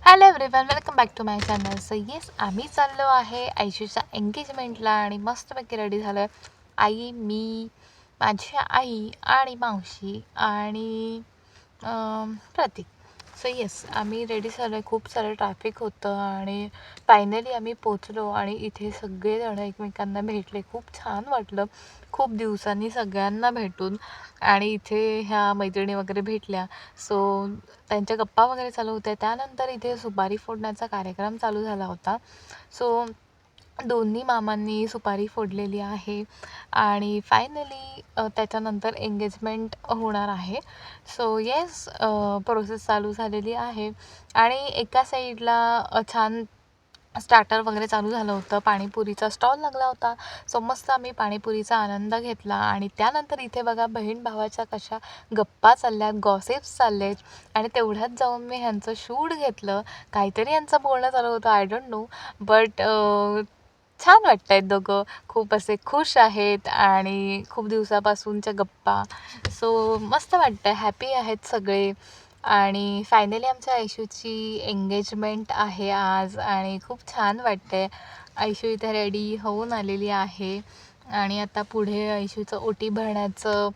Hello everyone, welcome back to my channel. So yes, आम्ही चाललो आहे आयशूच्या एंगेजमेंटला आणि मस्तपैकी रेडी झालो आहे. आई, मी, माझी आई आणि मावशी आणि प्रतीक. सो येस, आम्ही रेडी झालो आहे. खूप सारं ट्रॅफिक होतं आणि फायनली आम्ही पोचलो आणि इथे सगळेजण एकमेकांना भेटले. खूप छान वाटलं, खूप दिवसांनी सगळ्यांना भेटून. आणि इथे ह्या मैत्रिणी वगैरे भेटल्या. सो त्यांच्या गप्पा वगैरे चालू होत्या. त्यानंतर इथे सुपारी फोडण्याचा कार्यक्रम चालू झाला होता. सो दोन्ही मामांनी सुपारी फोडलेली आहे आणि फायनली त्याच्यानंतर एंगेजमेंट होणार आहे. सो येस, प्रोसेस चालू झालेली आहे आणि एका साईडला छान स्टार्टर वगैरे चालू झालं होतं. पाणीपुरीचा स्टॉल लागला होता. सो मस्त आम्ही पाणीपुरीचा आनंद घेतला आणि त्यानंतर इथे बघा बहीण भावाच्या कशा गप्पा चालल्यात, गॉसिप्स चालले आणि तेवढ्यात जाऊन मी ह्यांचं शूट घेतलं. काहीतरी यांचं बोलणं चालू होतं, आय डोंट नो, बट छान वाटत आहेत दोघं. खूप असे खुश आहेत आणि खूप दिवसापासूनच्या गप्पा. सो मस्त वाटतं आहे, हॅपी आहेत सगळे. आणि फायनली आमच्या आयशूची एंगेजमेंट आहे आज आणि खूप छान वाटते. आयशू इथे रेडी होऊन आलेली आहे आणि आता पुढे आयशूचं ओटी भरण्याचं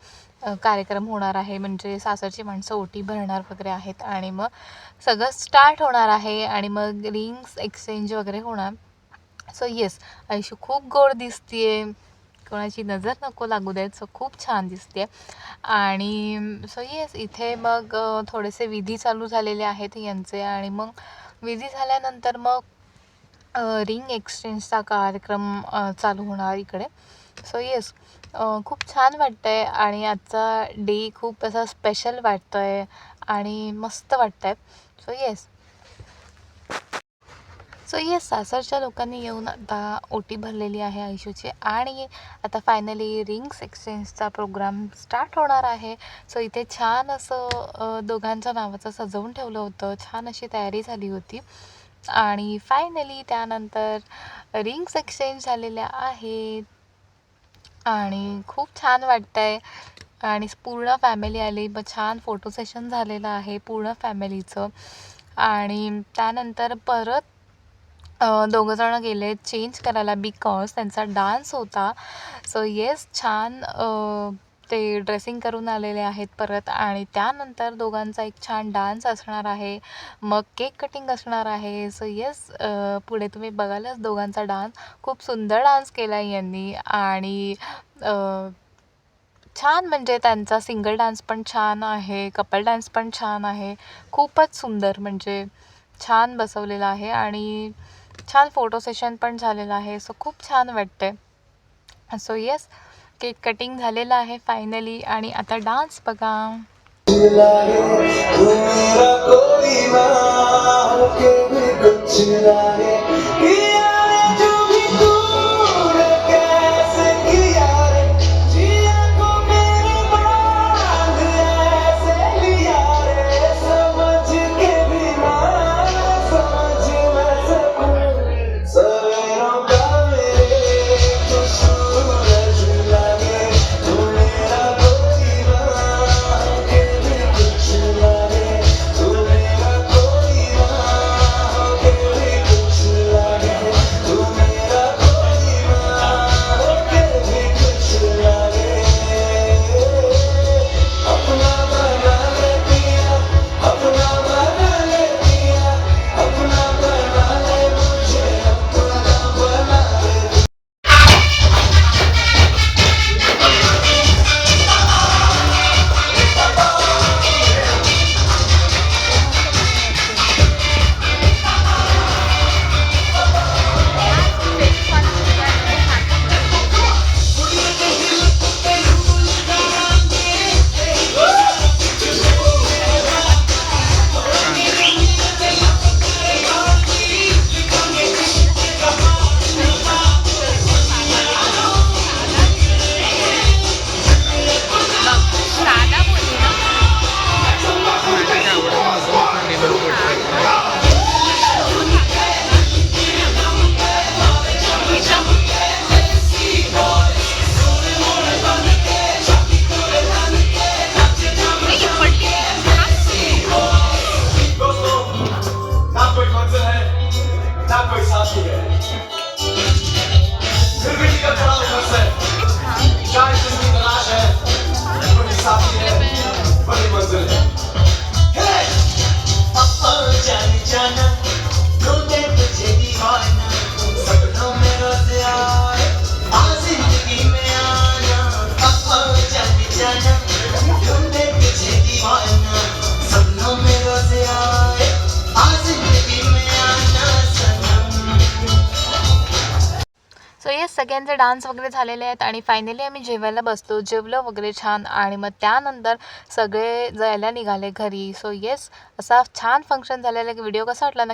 कार्यक्रम होणार आहे. म्हणजे सासरची माणसं ओटी भरणार वगैरे आहेत आणि मग सगळं स्टार्ट होणार आहे आणि मग रिंग्स एक्सचेंज वगैरे होणार. सो येस, आयशू खूप गोड दिसते, कोणाची नजर नको लागू द्यायचं. सो खूप छान दिसते. आणि सो येस, इथे मग थोडेसे विधी चालू झालेले आहेत यांचे आणि मग विधी झाल्यानंतर मग रिंग एक्सचेंजचा कार्यक्रम चालू होणार इकडे. सो येस, खूप छान वाटतं आहे आणि आजचा डे खूप असा स्पेशल वाटतो आहे आणि मस्त वाटतं आहे. सो येस, सासरच्या लोकांनी येऊन आता ओटी भरलेली आहे आयशूची आणि आता फायनली रिंग्स एक्सचेंजचा प्रोग्राम स्टार्ट होणार आहे. सो इथे छान असं दोघांच्या नावाचं सजवून ठेवलं होतं. छान अशी तयारी झाली होती आणि फायनली त्यानंतर रिंग्स एक्सचेंज झालेल्या आहेत आणि खूप छान वाटतं आहे. आणि पूर्ण फॅमिली आली, मग छान फोटो सेशन झालेलं आहे पूर्ण फॅमिलीचं. आणि त्यानंतर परत दोघंजणं गेले चेंज करायला बिकॉज त्यांचा डान्स होता. सो येस, छान ते ड्रेसिंग करून आलेले आहेत परत आणि त्यानंतर दोघांचा एक छान डान्स असणार आहे. मग केक कटिंग असणार आहे. सो येस, पुढे तुम्ही बघालच दोघांचा डान्स. खूप सुंदर डान्स केला आहे यांनी आणि छान, म्हणजे त्यांचा सिंगल डान्स पण छान आहे, कपल डान्स पण छान आहे. खूपच सुंदर, म्हणजे छान बसवलेलं आहे आणि छान फोटो सेशन पण झालेलं आहे. सो खूप छान वाटते. सो येस, केक कटिंग झालेलं आहे फायनली आणि आता डान्स बघा. सो येस, सगळ्यांचे डान्स वगैरे झालेले आहेत आणि फायनली आम्ही जेवायला बसलो. जेवलं वगैरे छान आणि मग त्यानंतर सगळे जायला निघाले घरी. सो येस, असा छान फंक्शन झालेला. व्हिडिओ कसा वाटला